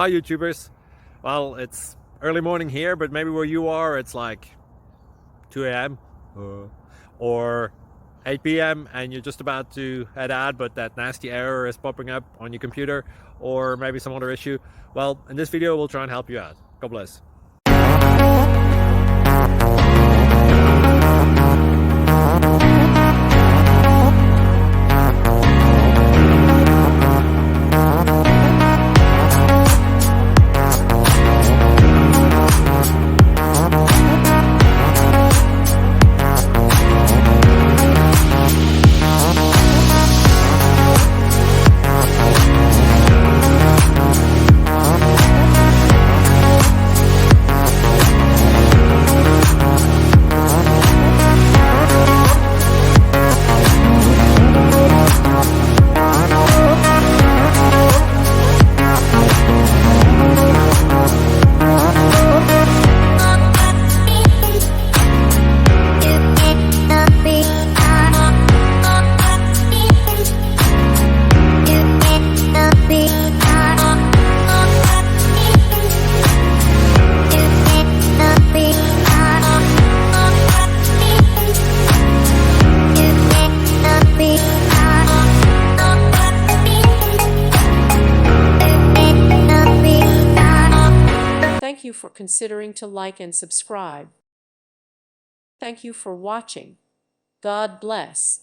Hi YouTubers. Well, it's early morning here, but maybe where you are it's like 2 a.m. or 8 p.m. and you're just about to head out, but that nasty error is popping up on your computer, or maybe some other issue. Well, in this video we'll try and help you out. God bless. Thank you for considering to like and subscribe. Thank you for watching. God bless.